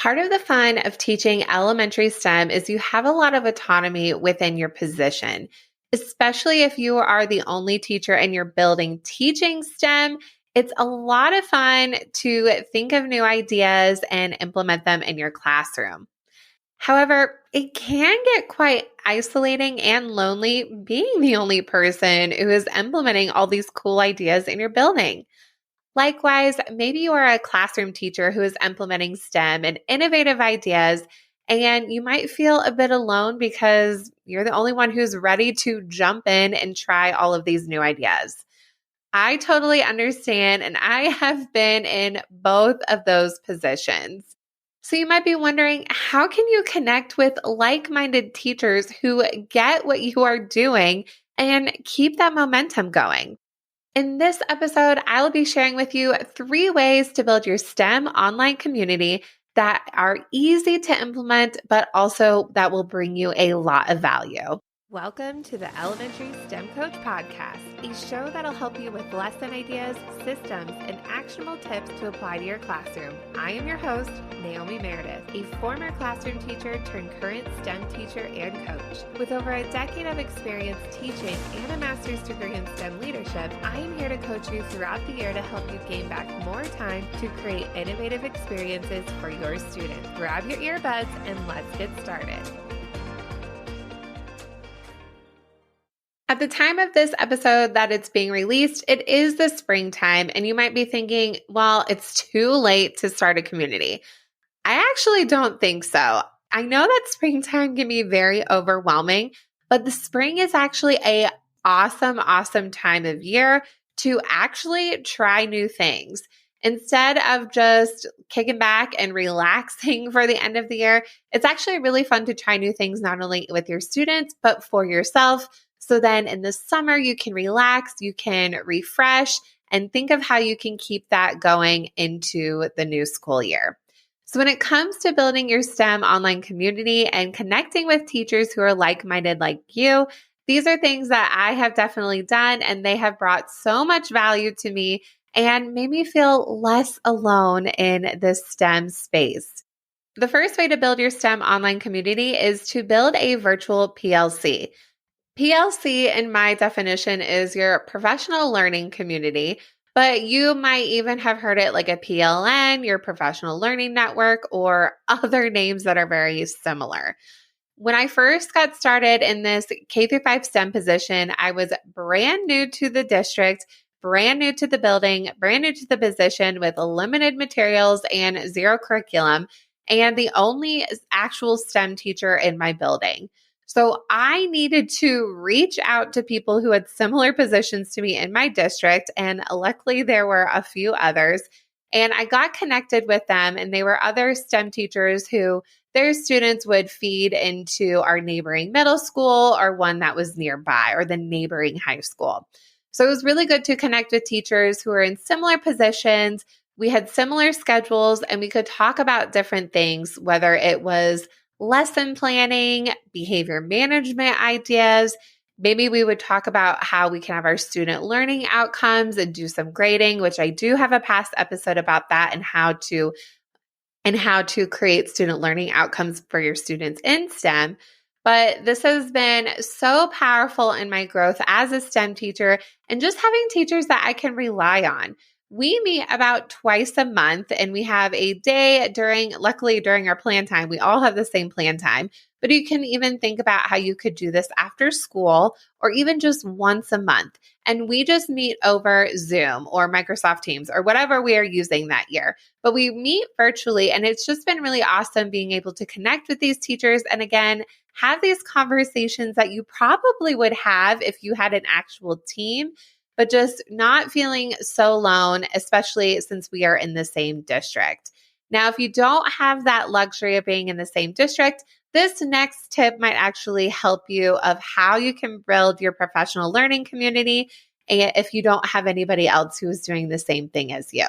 Part of the fun of teaching elementary STEM is you have a lot of autonomy within your position, especially if you are the only teacher in your building teaching STEM. It's a lot of fun to think of new ideas and implement them in your classroom. However, it can get quite isolating and lonely being the only person who is implementing all these cool ideas in your building. Likewise, maybe you are a classroom teacher who is implementing STEM and innovative ideas, and you might feel a bit alone because you're the only one who's ready to jump in and try all of these new ideas. I totally understand, and I have been in both of those positions. So you might be wondering, how can you connect with like-minded teachers who get what you are doing and keep that momentum going? In this episode, I'll be sharing with you 3 ways to build your STEM online community that are easy to implement, but also that will bring you a lot of value. Welcome to the Elementary STEM Coach Podcast, a show that'll help you with lesson ideas, systems, and actionable tips to apply to your classroom. I am your host, Naomi Meredith, a former classroom teacher turned current STEM teacher and coach. With over a decade of experience teaching and a master's degree in STEM leadership, I am here to coach you throughout the year to help you gain back more time to create innovative experiences for your students. Grab your earbuds and let's get started. At the time of this episode that it's being released, it is the springtime, and you might be thinking, well, it's too late to start a community. I actually don't think so. I know that springtime can be very overwhelming, but the spring is actually an awesome time of year to actually try new things. Instead of just kicking back and relaxing for the end of the year, it's actually really fun to try new things, not only with your students, but for yourself. So then in the summer, you can relax, you can refresh, and think of how you can keep that going into the new school year. So when it comes to building your STEM online community and connecting with teachers who are like-minded like you, these are things that I have definitely done, and they have brought so much value to me and made me feel less alone in this STEM space. The first way to build your STEM online community is to build a virtual PLC. PLC, in my definition, is your professional learning community, but you might even have heard it like a PLN, your professional learning network, or other names that are very similar. When I first got started in this K-5 STEM position, I was brand new to the district, brand new to the building, brand new to the position with limited materials and zero curriculum, and the only actual STEM teacher in my building. So I needed to reach out to people who had similar positions to me in my district, and luckily there were a few others. And I got connected with them, and they were other STEM teachers who their students would feed into our neighboring middle school or one that was nearby or the neighboring high school. So it was really good to connect with teachers who were in similar positions. We had similar schedules, and we could talk about different things, whether it was lesson planning, behavior management ideas. Maybe we would talk about how we can have our student learning outcomes and do some grading, which I do have a past episode about that, and how to create student learning outcomes for your students in STEM. But this has been so powerful in my growth as a STEM teacher and just having teachers that I can rely on. We meet about twice a month, and we have a day luckily during our plan time, we all have the same plan time, but you can even think about how you could do this after school or even just once a month. And we just meet over Zoom or Microsoft Teams or whatever we are using that year. But we meet virtually, and it's just been really awesome being able to connect with these teachers and again, have these conversations that you probably would have if you had an actual team, but just not feeling so alone, especially since we are in the same district. Now, if you don't have that luxury of being in the same district, this next tip might actually help you of how you can build your professional learning community if you don't have anybody else who is doing the same thing as you.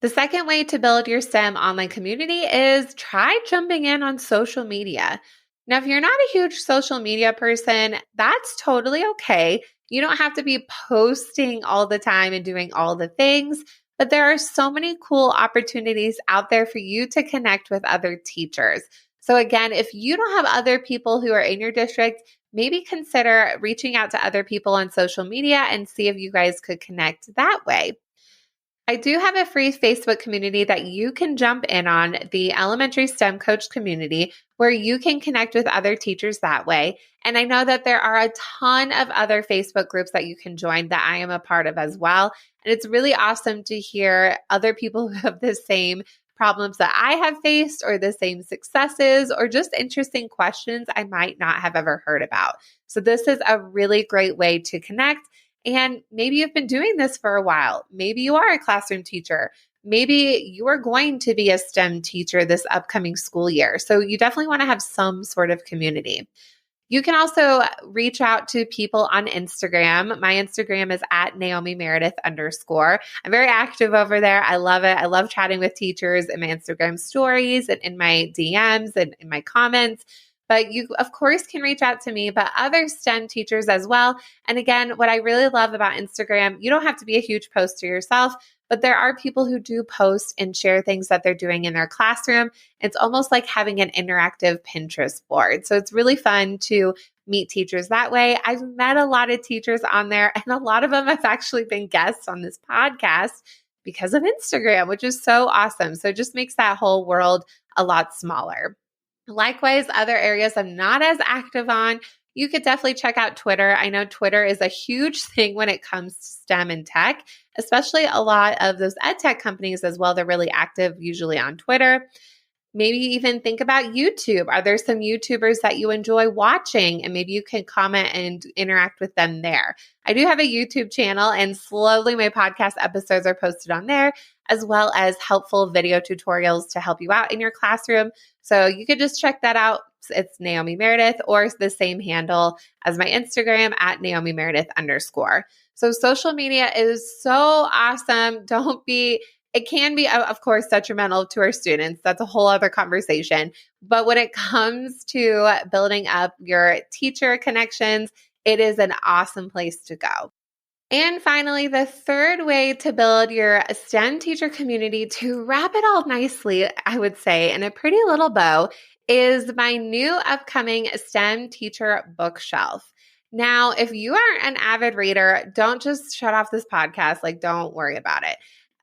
The second way to build your STEM online community is try jumping in on social media. Now, if you're not a huge social media person, that's totally okay. You don't have to be posting all the time and doing all the things, but there are so many cool opportunities out there for you to connect with other teachers. So again, if you don't have other people who are in your district, maybe consider reaching out to other people on social media and see if you guys could connect that way. I do have a free Facebook community that you can jump in on, the Elementary STEM Coach community, where you can connect with other teachers that way. And I know that there are a ton of other Facebook groups that you can join that I am a part of as well. And it's really awesome to hear other people who have the same problems that I have faced, or the same successes, or just interesting questions I might not have ever heard about. So this is a really great way to connect. And maybe you've been doing this for a while. Maybe you are a classroom teacher. Maybe you are going to be a STEM teacher this upcoming school year. So you definitely want to have some sort of community. You can also reach out to people on Instagram. My Instagram is at Naomi Meredith _. I'm very active over there. I love it. I love chatting with teachers in my Instagram stories and in my DMs and in my comments. But you, of course, can reach out to me, but other STEM teachers as well. And again, what I really love about Instagram, you don't have to be a huge poster yourself, but there are people who do post and share things that they're doing in their classroom. It's almost like having an interactive Pinterest board. So it's really fun to meet teachers that way. I've met a lot of teachers on there, and a lot of them have actually been guests on this podcast because of Instagram, which is so awesome. So it just makes that whole world a lot smaller. Likewise, other areas I'm not as active on, you could definitely check out Twitter. I know Twitter is a huge thing when it comes to STEM and tech, especially a lot of those ed tech companies as well. They're really active usually on Twitter. Maybe even think about YouTube. Are there some YouTubers that you enjoy watching? And maybe you can comment and interact with them there. I do have a YouTube channel, and slowly my podcast episodes are posted on there, as well as helpful video tutorials to help you out in your classroom. So you could just check that out. It's Naomi Meredith, or the same handle as my Instagram at Naomi Meredith _. So social media is so awesome. It can be, of course, detrimental to our students. That's a whole other conversation. But when it comes to building up your teacher connections, it is an awesome place to go. And finally, the third way to build your STEM teacher community, to wrap it all nicely, I would say, in a pretty little bow, is my new upcoming STEM teacher bookshelf. Now, if you are an avid reader, don't just shut off this podcast. Don't worry about it.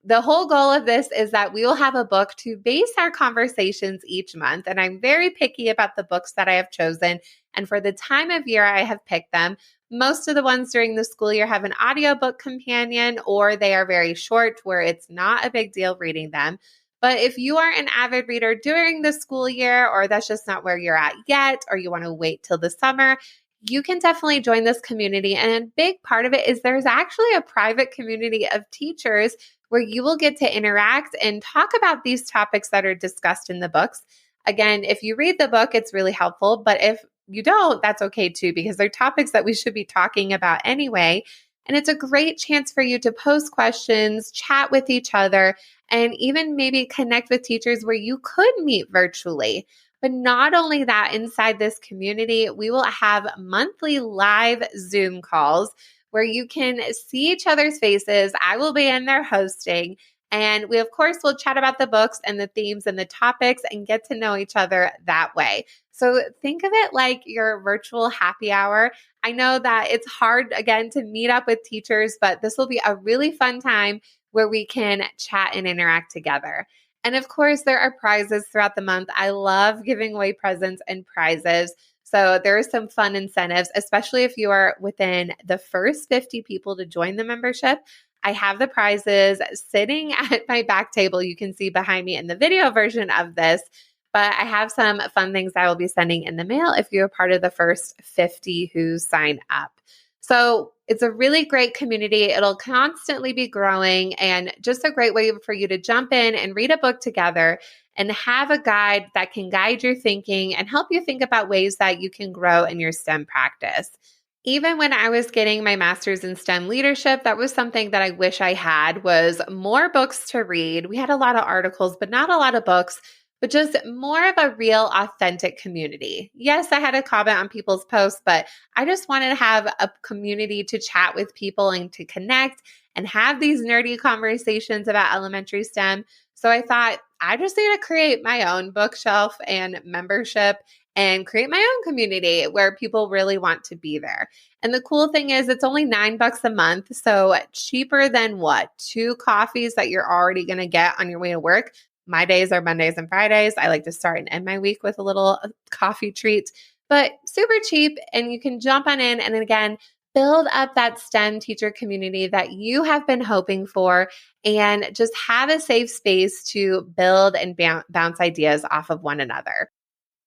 The whole goal of this is that we will have a book to base our conversations each month. And I'm very picky about the books that I have chosen. And for the time of year I have picked them, most of the ones during the school year have an audiobook companion, or they are very short where it's not a big deal reading them. But if you are an avid reader during the school year, or that's just not where you're at yet, or you want to wait till the summer, you can definitely join this community. And a big part of it is there's actually a private community of teachers where you will get to interact and talk about these topics that are discussed in the books. Again, if you read the book, it's really helpful. But if you don't, that's okay too, because they're topics that we should be talking about anyway. And it's a great chance for you to post questions, chat with each other, and even maybe connect with teachers where you could meet virtually. But not only that, inside this community, we will have monthly live Zoom calls where you can see each other's faces. I will be in there hosting. And we, of course, will chat about the books and the themes and the topics and get to know each other that way. So think of it like your virtual happy hour. I know that it's hard, again, to meet up with teachers, but this will be a really fun time where we can chat and interact together. And of course, there are prizes throughout the month. I love giving away presents and prizes. So there are some fun incentives, especially if you are within the first 50 people to join the membership. I have the prizes sitting at my back table. You can see behind me in the video version of this, but I have some fun things I will be sending in the mail if you're part of the first 50 who sign up. So it's a really great community. It'll constantly be growing, and just a great way for you to jump in and read a book together and have a guide that can guide your thinking and help you think about ways that you can grow in your STEM practice. Even when I was getting my master's in STEM leadership, that was something that I wish I had, was more books to read. We had a lot of articles, but not a lot of books. but just more of a real, authentic community. Yes, I had a comment on people's posts, but I just wanted to have a community to chat with people and to connect and have these nerdy conversations about elementary STEM. So I thought I just need to create my own bookshelf and membership and create my own community where people really want to be there. And the cool thing is it's only $9 a month. So cheaper than what? 2 coffees that you're already going to get on your way to work. My days are Mondays and Fridays. I like to start and end my week with a little coffee treat, but super cheap. And you can jump on in and again, build up that STEM teacher community that you have been hoping for and just have a safe space to build and bounce ideas off of one another.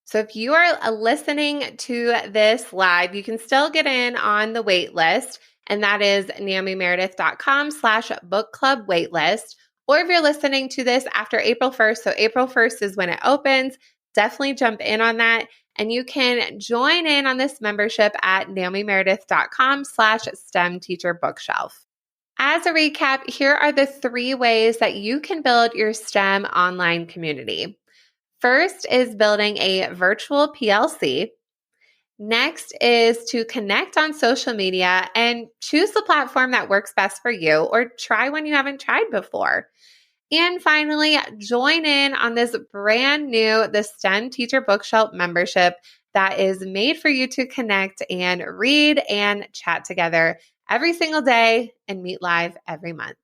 So if you are listening to this live, you can still get in on the wait list, and that is naomimeredith.com/book club waitlist. Or if you're listening to this after April 1st, so April 1st is when it opens, definitely jump in on that. And you can join in on this membership at naomimeredith.com/STEM teacher bookshelf. As a recap, here are the 3 ways that you can build your STEM online community. First is building a virtual PLC. Next is to connect on social media and choose the platform that works best for you or try one you haven't tried before. And finally, join in on this brand new, the STEM Teacher Bookshelf membership that is made for you to connect and read and chat together every single day and meet live every month.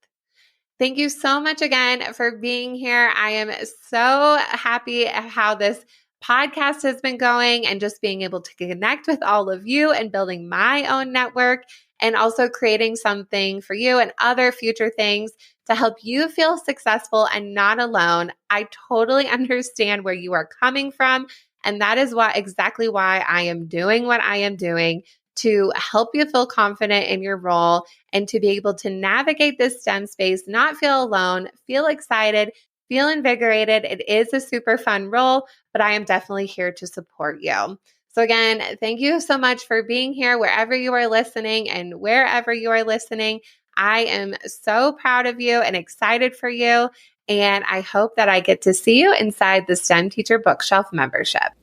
Thank you so much again for being here. I am so happy at how this podcast has been going and just being able to connect with all of you and building my own network and also creating something for you and other future things to help you feel successful and not alone. I totally understand where you are coming from. And that is exactly why I am doing what I am doing, to help you feel confident in your role and to be able to navigate this STEM space, not feel alone, feel excited, feel invigorated. It is a super fun role, but I am definitely here to support you. So again, thank you so much for being here wherever you are listening and wherever you are listening. I am so proud of you and excited for you. And I hope that I get to see you inside the STEM Teacher Bookshelf membership.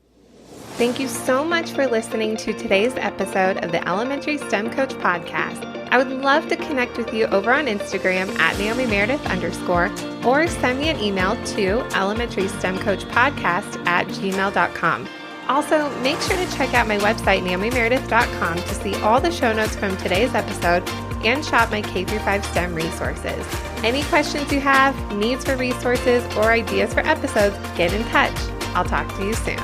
Thank you so much for listening to today's episode of the Elementary STEM Coach podcast. I would love to connect with you over on Instagram at @NaomiMeredith_ or send me an email to elementarystemcoachpodcast@gmail.com. Also, make sure to check out my website, naomimeredith.com, to see all the show notes from today's episode and shop my K-5 STEM resources. Any questions you have, needs for resources, or ideas for episodes, get in touch. I'll talk to you soon.